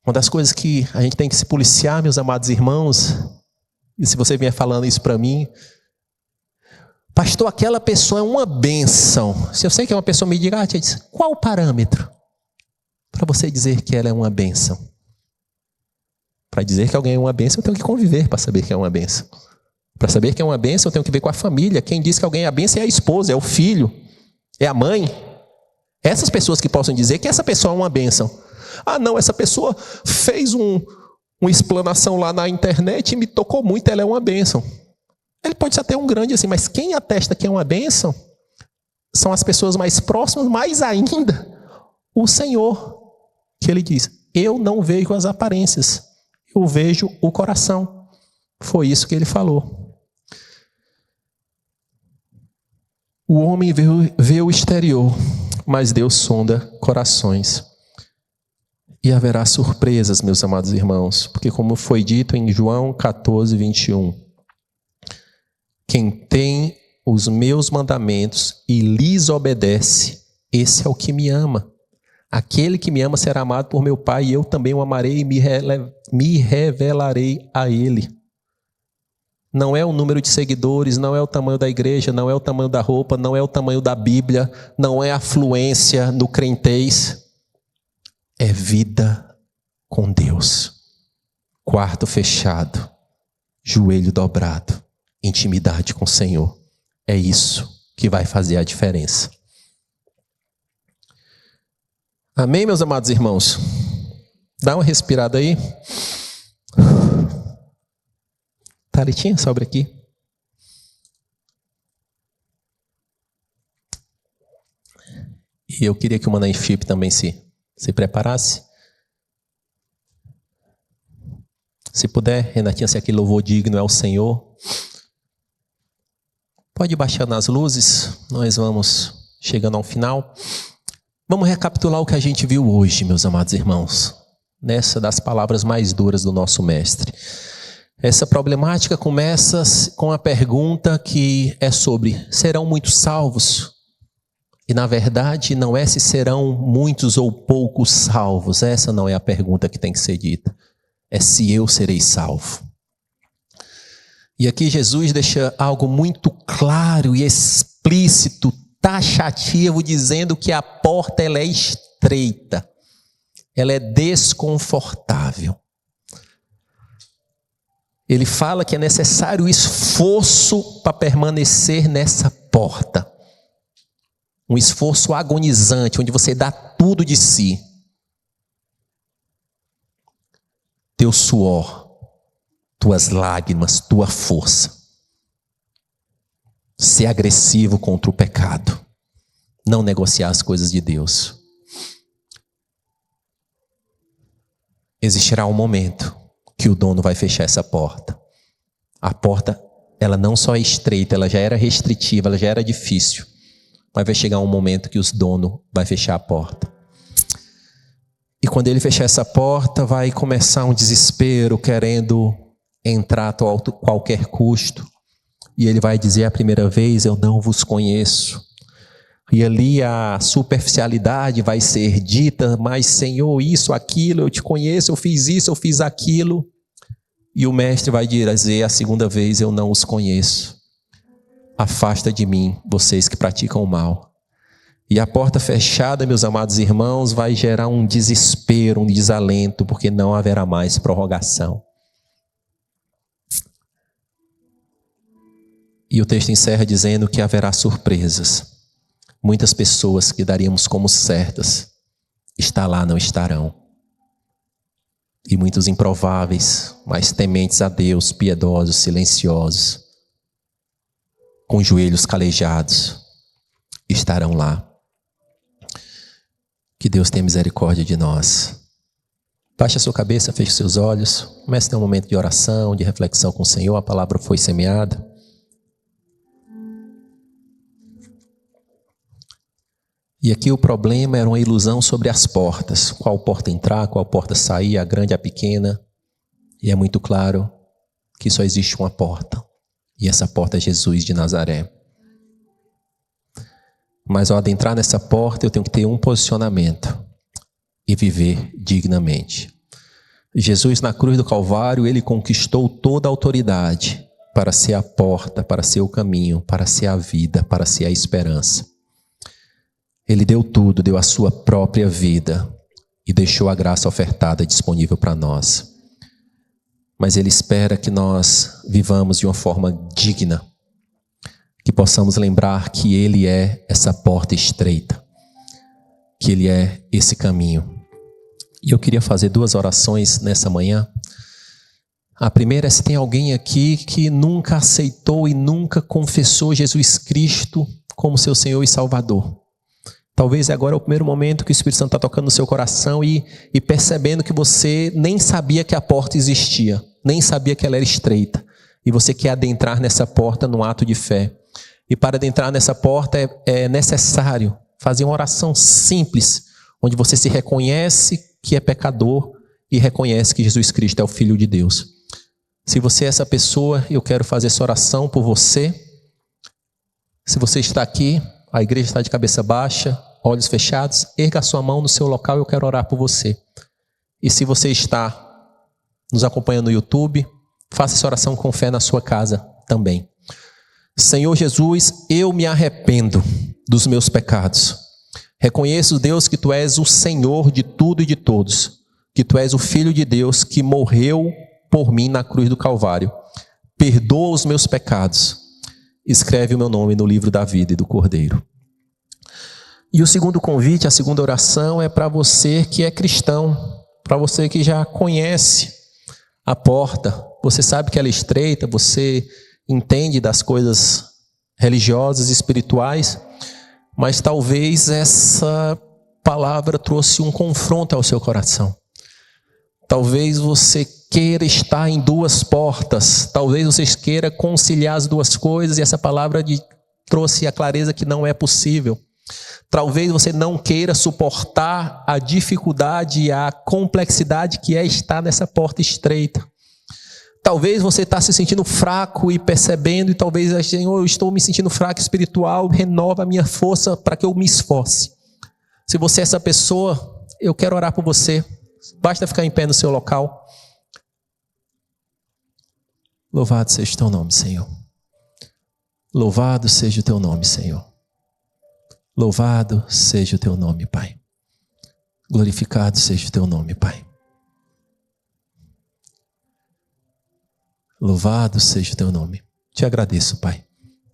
Uma das coisas que a gente tem que se policiar, meus amados irmãos, e se você vier falando isso para mim, pastor, aquela pessoa é uma bênção. Se eu sei que é uma pessoa, me diga, qual o parâmetro para você dizer que ela é uma bênção? Para dizer que alguém é uma bênção, eu tenho que conviver para saber que é uma bênção. Para saber que é uma bênção, eu tenho que ver com a família. Quem diz que alguém é a bênção é a esposa, é o filho, é a mãe. Essas pessoas que possam dizer que essa pessoa é uma bênção. Ah, não, essa pessoa fez uma explanação lá na internet e me tocou muito, ela é uma bênção. Ele pode ser até um grande assim, mas quem atesta que é uma bênção são as pessoas mais próximas, mais ainda o Senhor, que ele diz, eu não vejo as aparências, eu vejo o coração. Foi isso que ele falou. O homem vê o exterior, mas Deus sonda corações. E haverá surpresas, meus amados irmãos, porque como foi dito em João 14, 21, quem tem os meus mandamentos e lhes obedece, esse é o que me ama. Aquele que me ama será amado por meu Pai, e eu também o amarei e me revelarei a ele. Não é o número de seguidores, não é o tamanho da igreja, não é o tamanho da roupa, não é o tamanho da Bíblia, não é a afluência no crentez. é vida com Deus. Quarto fechado, joelho dobrado, intimidade com o Senhor. É isso que vai fazer a diferença. Amém, meus amados irmãos? Dá uma respirada aí. Thalitinha, sobe aqui. E eu queria que o Mananchip também se preparasse. Se puder, Renatinha, se aquele louvor digno é o Senhor. Pode baixar nas luzes, nós vamos chegando ao final. Vamos recapitular o que a gente viu hoje, meus amados irmãos. Nessa das palavras mais duras do nosso mestre. Essa problemática começa com a pergunta que é sobre: serão muitos salvos? E na verdade não é se serão muitos ou poucos salvos. Essa não é a pergunta que tem que ser dita. É se eu serei salvo. E aqui Jesus deixa algo muito claro e explícito, taxativo, dizendo que a porta ela é estreita. Ela é desconfortável. Ele fala que é necessário esforço para permanecer nessa porta. Um esforço agonizante, onde você dá tudo de si. Teu suor, tuas lágrimas, tua força. Ser agressivo contra o pecado. Não negociar as coisas de Deus. Existirá um momento que o dono vai fechar essa porta. A porta, ela não só é estreita, ela já era restritiva, ela já era difícil. Mas vai chegar um momento que o dono vai fechar a porta. E quando ele fechar essa porta, vai começar um desespero, querendo entrar a qualquer custo. E ele vai dizer a primeira vez: eu não vos conheço. E ali a superficialidade vai ser dita: mas Senhor, isso, aquilo, eu te conheço, eu fiz isso, eu fiz aquilo. E o mestre vai dizer a segunda vez: eu não os conheço. Afasta de mim, vocês que praticam o mal. E a porta fechada, meus amados irmãos, vai gerar um desespero, um desalento, porque não haverá mais prorrogação. E o texto encerra dizendo que haverá surpresas. Muitas pessoas que daríamos como certas, está lá, não estarão. E muitos improváveis, mas tementes a Deus, piedosos, silenciosos, com joelhos calejados, estarão lá. Que Deus tenha misericórdia de nós. Baixe a sua cabeça, feche seus olhos. Comece a ter um momento de oração, de reflexão com o Senhor. A palavra foi semeada. E aqui o problema era uma ilusão sobre as portas. Qual porta entrar, qual porta sair, a grande, a pequena. E é muito claro que só existe uma porta. E essa porta é Jesus de Nazaré. Mas ao adentrar nessa porta, eu tenho que ter um posicionamento e viver dignamente. Jesus, na cruz do Calvário, ele conquistou toda a autoridade para ser a porta, para ser o caminho, para ser a vida, para ser a esperança. Ele deu tudo, deu a sua própria vida e deixou a graça ofertada disponível para nós. Mas ele espera que nós vivamos de uma forma digna, que possamos lembrar que ele é essa porta estreita, que ele é esse caminho. E eu queria fazer 2 orações nessa manhã. A primeira é se tem alguém aqui que nunca aceitou e nunca confessou Jesus Cristo como seu Senhor e Salvador. Talvez agora é o primeiro momento que o Espírito Santo está tocando no seu coração e percebendo que você nem sabia que a porta existia, nem sabia que ela era estreita. E você quer adentrar nessa porta num ato de fé. E para adentrar nessa porta é necessário fazer uma oração simples, onde você se reconhece que é pecador e reconhece que Jesus Cristo é o Filho de Deus. Se você é essa pessoa, eu quero fazer essa oração por você. Se você está aqui, a igreja está de cabeça baixa, olhos fechados, erga a sua mão no seu local, eu quero orar por você. E se você está nos acompanhando no YouTube, faça essa oração com fé na sua casa também. Senhor Jesus, eu me arrependo dos meus pecados. Reconheço, Deus, que Tu és o Senhor de tudo e de todos, que Tu és o Filho de Deus que morreu por mim na cruz do Calvário. Perdoa os meus pecados. Escreve o meu nome no livro da vida e do Cordeiro. E o segundo convite, a segunda oração é para você que é cristão, para você que já conhece a porta, você sabe que ela é estreita, você entende das coisas religiosas e espirituais, mas talvez essa palavra trouxe um confronto ao seu coração. Talvez você queira estar em duas portas, talvez você queira conciliar as duas coisas e essa palavra trouxe a clareza que não é possível. Talvez você não queira suportar a dificuldade e a complexidade que é estar nessa porta estreita. Talvez você está se sentindo fraco e percebendo, e talvez, Senhor, eu estou me sentindo fraco espiritual, renova a minha força para que eu me esforce. Se você é essa pessoa, eu quero orar por você. Basta ficar em pé no seu local. Louvado seja o Teu nome, Senhor. Louvado seja o Teu nome, Senhor. Louvado seja o Teu nome, Pai. Glorificado seja o Teu nome, Pai. Louvado seja o Teu nome. Te agradeço, Pai,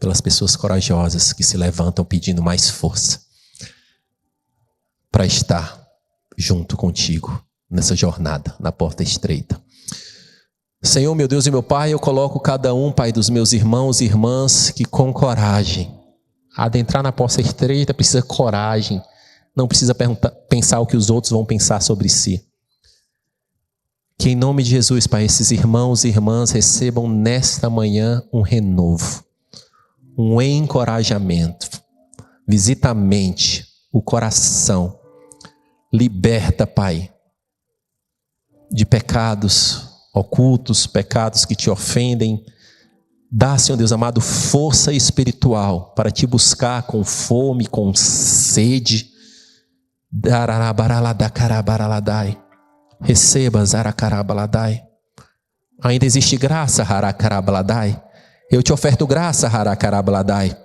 pelas pessoas corajosas que se levantam pedindo mais força para estar junto contigo nessa jornada, na porta estreita. Senhor, meu Deus e meu Pai, eu coloco cada um, Pai, dos meus irmãos e irmãs que com coragem, adentrar na porta estreita precisa coragem, não precisa pensar o que os outros vão pensar sobre si. Que em nome de Jesus, Pai, esses irmãos e irmãs recebam nesta manhã um renovo, um encorajamento. Visita a mente, o coração. Liberta, Pai, de pecados ocultos, pecados que te ofendem. Dá, Senhor Deus amado, força espiritual para te buscar com fome, com sede. Receba, Zaracarabaladai. Ainda existe graça, Haracarabaladai. Eu te oferto graça, Haracarabaladai.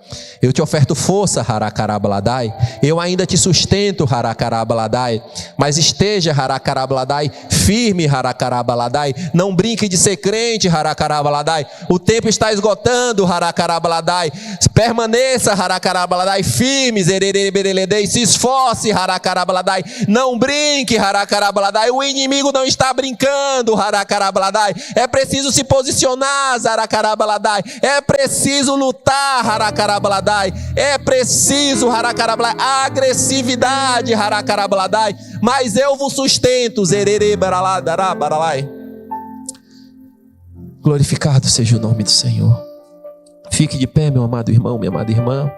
Eu te oferto força, Haracarabaladai. Eu ainda te sustento, Haracarabaladai. Mas esteja, Haracarabaladai, firme, Haracarabaladai. Não brinque de ser crente, Haracarabaladai. O tempo está esgotando, Haracarabaladai. Permaneça, Haracarabaladai, firme, Zererebereledei. Se esforce, Haracarabaladai. Não brinque, Haracarabaladai. O inimigo não está brincando, Haracarabaladai. É preciso se posicionar, Zaracarabaladai. É preciso lutar, Haracarabaladai. É preciso, Haracarabaladai, agressividade, Haracarabaladai. Mas eu vos sustento, Zererebaraladarabaraladai. Glorificado seja o nome do Senhor. Fique de pé, meu amado irmão, minha amada irmã.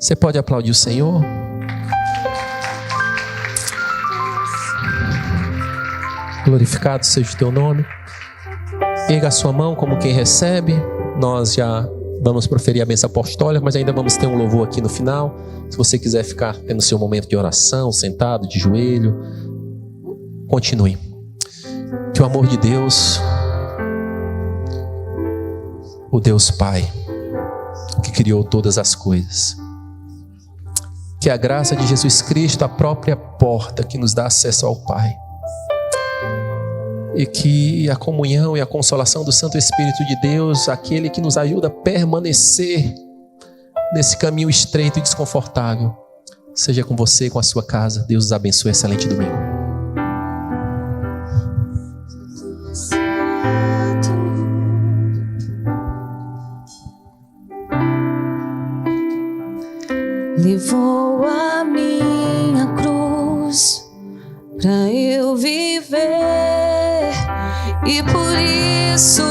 Você pode aplaudir o Senhor? Glorificado seja o teu nome. Erga a sua mão como quem recebe. Nós já vamos proferir a bênção apostólica, mas ainda vamos ter um louvor aqui no final. Se você quiser ficar tendo seu momento de oração, sentado, de joelho, continue. Que o amor de Deus, o Deus Pai, que criou todas as coisas, que a graça de Jesus Cristo, a própria porta que nos dá acesso ao Pai, e que a comunhão e a consolação do Santo Espírito de Deus, aquele que nos ajuda a permanecer nesse caminho estreito e desconfortável, seja com você e com a sua casa. Deus os abençoe. Excelente domingo. Levou a minha cruz pra eu viver, e por isso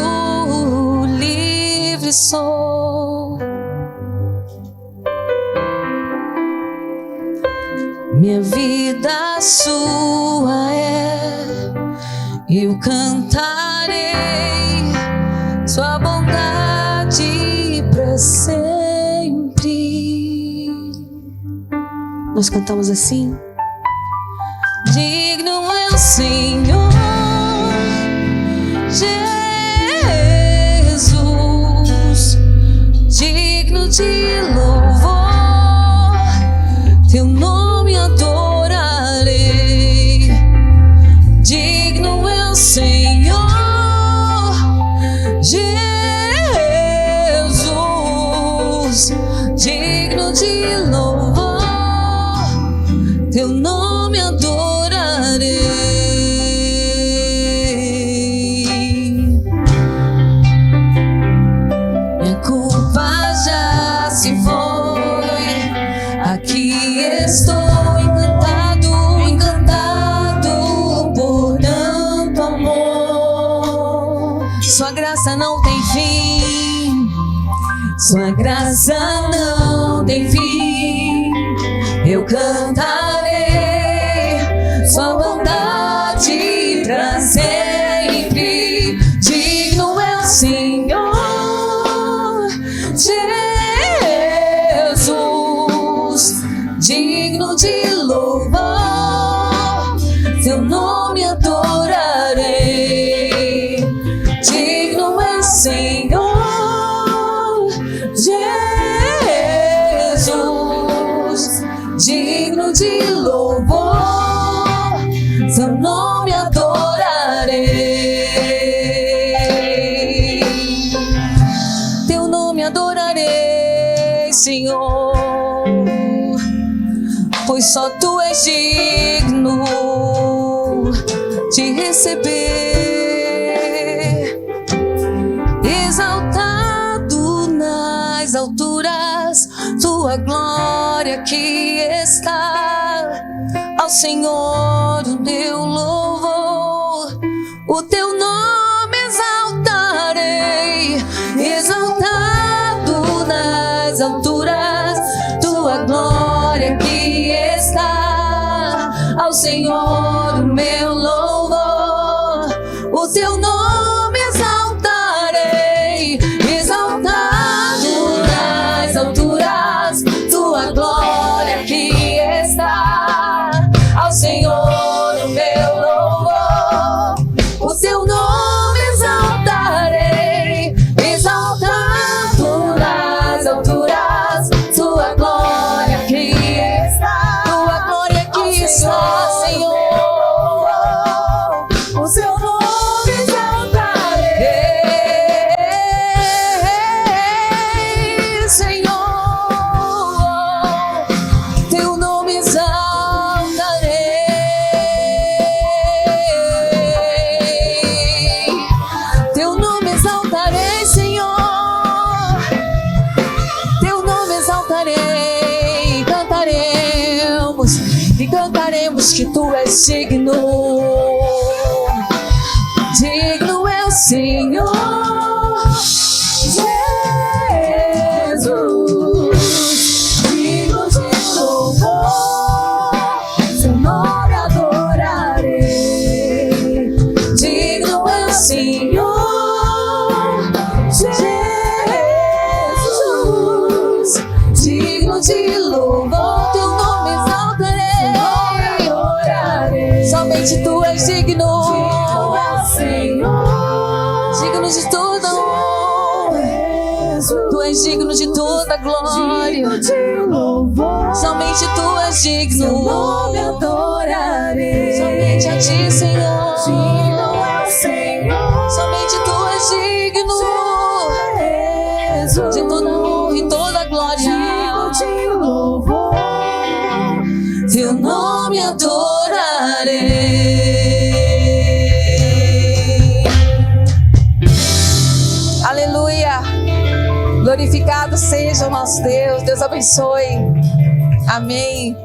livre sou. Minha vida sua é, eu cantarei sua bondade pra sempre. Nós cantamos assim: digno é o Senhor Jesus, digno de louvor. teu nome adorarei. Digno é o Senhor Jesus, digno de louvor, teu nome adorarei. Minha culpa já se foi, aqui estou encantado por tanto amor. Sua graça não tem fim, sua graça não tem fim. Eu cantarei sua bondade pra sempre. Digno é o Senhor Jesus, digno de louvor, seu nome adorarei. Digno é o Senhor Jesus, digno de louvor, seu nome adorarei. Teu nome adorarei, Senhor, pois só tu és digno de receber. Exaltado nas alturas, tua glória aqui está. Ao Senhor o teu louvor, o teu nome exaltarei. Exaltado nas alturas, tua glória aqui está. Ao Senhor o meu louvor, o teu nome exaltarei. Exaltado nas alturas, tua glória aqui está. Ao Senhor o meu louvor, o teu nome exaltarei. Exaltado nas alturas, tua glória aqui está. Tua glória aqui está, Senhor. O seu nome exaltarei, Senhor. Teu nome exaltarei. Teu nome exaltarei, Senhor. Teu nome exaltarei. Cantaremos e cantaremos que tu és digno. Digno é o Senhor Jesus, digno de louvor, seu nome adorarei. Digno é o Senhor Jesus, digno de louvor, teu nome exaltarei. Somente tu és digno. Digno de toda honra, tu és digno de toda glória. Somente tu és digno. Seu nome adorarei. Somente a ti, Senhor. Digno é o Senhor. Somente tu és digno de toda honra e toda glória. Digno de louvor, teu nome adorarei. Aleluia, glorificado seja o nosso Deus. Deus abençoe, amém.